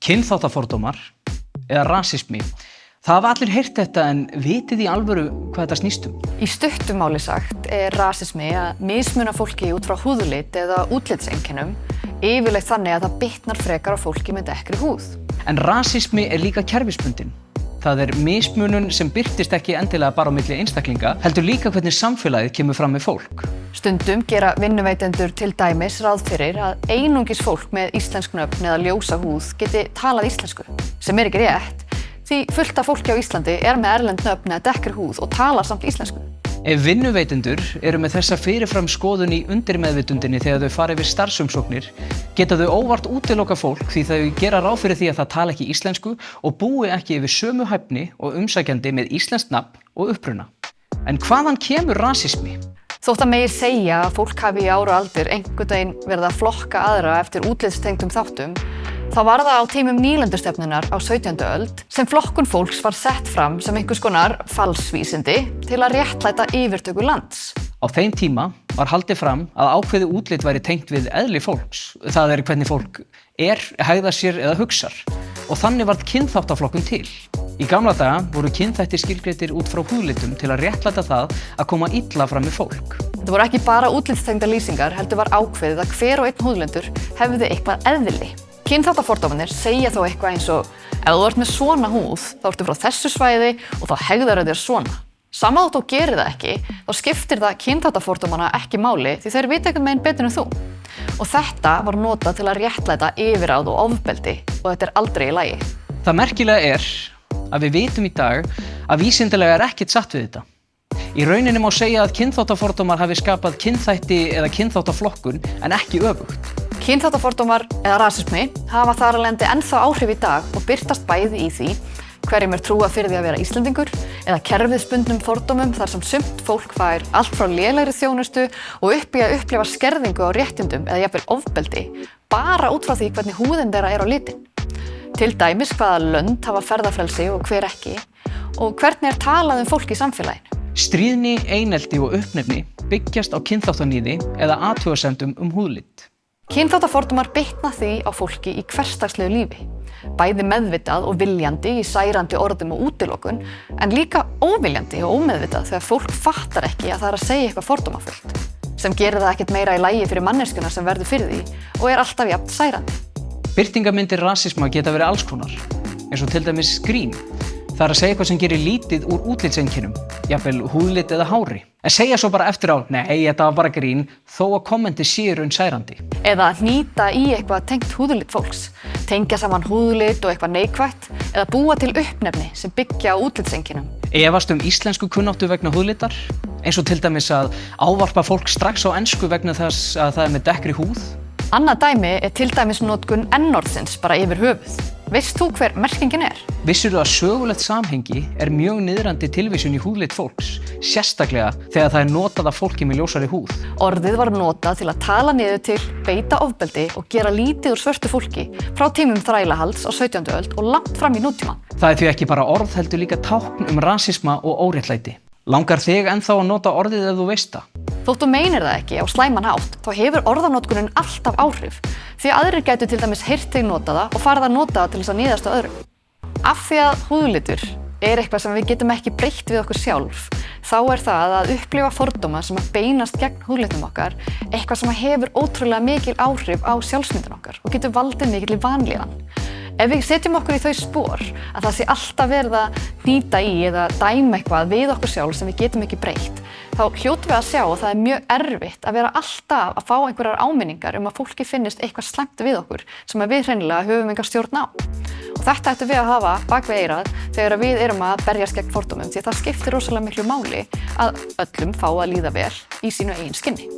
Kynþáttafordómar eða rasismi. Það hafa allir heyrt þetta en vitið í alvöru hvað þetta snýst um? Í stuttu máli sagt rasismi að mismuna fólki út frá húðlit eða útlitseinkennum, yfirleitt þannig að það bitnar frekar á fólki með dekkri húð. En rasismi líka kerfisbundinn. Það mismunun sem birtist ekki endilega bara á milli einstaklinga, heldur líka hvernig samfélagið kemur fram með fólk. Stundum gera vinnuveitendur til dæmis ráð fyrir að einungis fólk með íslensk nöfn eða ljósa húð geti talað íslensku, sem ekki rétt, því fullt af fólki á Íslandi með erlend nöfn eða dekkri húð og talar samt íslensku. Ef vinnuveitendur eru með þessa fyrirfram skoðun í undirmeðvitundinni þegar þau fara yfir starfsumsóknir, geta þau óvart útiloka fólk því þau gera ráð fyrir því að það tala ekki íslensku og búi ekki yfir sömu hæfni og umsækjandi með íslenskt nafn og uppruna. En hvaðan kemur rasismi? Þótt að megi segja að fólk hafi í ár og aldur einhvern veginn verið að flokka aðra eftir útlitstengdum þáttum, þá var það á tímum nýlendustefnunnar á 17. öld sem flokkun fólks var sett fram sem einhvers konar falsvísindi til að réttlæta yfirtöku lands. Á þeim tíma var haldið fram að ákveðið útlit væri tengt við eðli fólks, það hvernig fólk hegðar sér eða hugsar, og þannig varð kynþáttaflokkun til. Í gamla daga voru kynþættir skilgreindir út frá húðlitum til að réttlæta það að koma illa fram með fólk. Þetta voru ekki bara útlitstengdar lýsingar, heldur var ákveðið að hver og einn húðlendur hefði eitthvað eðli. Kynþáttafordómarnir segja þó eitthvað eins og ef þú ert með svona húð, þá ertu frá þessu svæði og þá hegðar þér svona. Sama þótt þú gerir það ekki, þá skiptir það kynþáttafordómana ekki máli því þeir vita einhvern veginn betur en þú. Og þetta var notað til að réttlæta yfirráð og ofbeldi og þetta aldrei í lagi. Það merkilega að við vitum í dag að vísindalega ekkert satt við þetta. Í rauninni má segja að kynþáttafordómar hafi skapað kynþætti eða kynþáttaflokkun en ekki öfugt. Kynþáttafordómar eða rasismi hafa þar af leiðandi ennþá áhrif í dag og birtast bæði í því hverjum trúað fyrir því að vera Íslendingur eða kerfisbundnum fordómum þar sem sumt fólk fær allt frá lélegri þjónustu og upp í að upplifa skerðingu á réttindum eða jafnvel ofbeldi bara út frá því hvernig húðin þeirra á litinn. Til dæmis hvaða lönd hafa ferðafrelsi og hver ekki og hvernig talað fólk í samfélaginu. Stríðni, einelti og uppnefni byggjast á kynþáttaníði eða athugasemdum húðlit. Kynþáttafordómar bitna því á fólki í hversdagslegu lífi, bæði meðvitað og viljandi í særandi orðum og útilokun, en líka óviljandi og ómeðvitað þegar fólk fattar ekki að það að segja eitthvað fordómafullt, sem gerir það ekkert meira í lagi fyrir manneskjuna sem verður fyrir því og alltaf jafn særandi. Birtingarmyndir rasisma geta verið alls konar, eins og til dæmis grín. Það að segja eitthvað sem gerir lítið úr útlitseinkennum, jafnvel húðlit eða hári. En segja svo bara eftir á, nei, þetta var bara grín, þó að kommenti séu raun særandi. Eða hnýta í eitthvað tengt húðlit fólks, tengja saman húðlit og eitthvað neikvætt, eða búa til uppnefni sem byggja á útlitseinkennum. Efast íslensku kunnáttu vegna húðlitar, eins og til dæmis að ávarpa fólk strax á ensku vegna þess að það með dekkri húð. Annað dæmi til dæmis notkun n-orðsins bara yfir höfuð. Veist þú hver merkingin Vissirðu að sögulegt samhengi mjög niðrandi tilvísun í húðlit fólks, sérstaklega þegar það notað af fólki með ljósari húð? Orðið var notað til að tala niður til, beita ofbeldi og gera lítið úr svörtu fólki frá tímum þrælahalds á 17. öld og langt fram í nútímann. Það því ekki bara orð heldur líka tákn rasisma og óréttlæti. Langar þig ennþá að nota orðið ef þú veist það? Þótt þú meinir það ekki á slæman hátt, þá hefur orðanotkunin alltaf áhrif, því aðrir gætu til dæmis heyrt þig nota það og farið að nota það til þess að níðast á öðrum. Af því að húðlitur eitthvað sem við getum ekki breytt við okkur sjálf, þá það að upplifa fordóma sem að beinast gegn húðlitum okkar, eitthvað sem hefur ótrúlega mikil áhrif á sjálfsmyndun okkar og getur valdið mikilli vanlíðan. Ef við setjum okkur í þau spor að það sé alltaf verið að hnýta í eða dæma eitthvað við okkur sjálf sem við getum ekki breytt, þá hljótum við að sjá að það mjög erfitt að vera alltaf að fá einhverjar áminningar að fólki finnist eitthvað slæmt við okkur sem við hreinlega höfum enga stjórn á. Og þetta ættum við að hafa bak við eyrað þegar við erum að berjast gegn fordómum því það skiptir rosalega miklu máli að öllum fá að líða vel í sínu eigin skinni.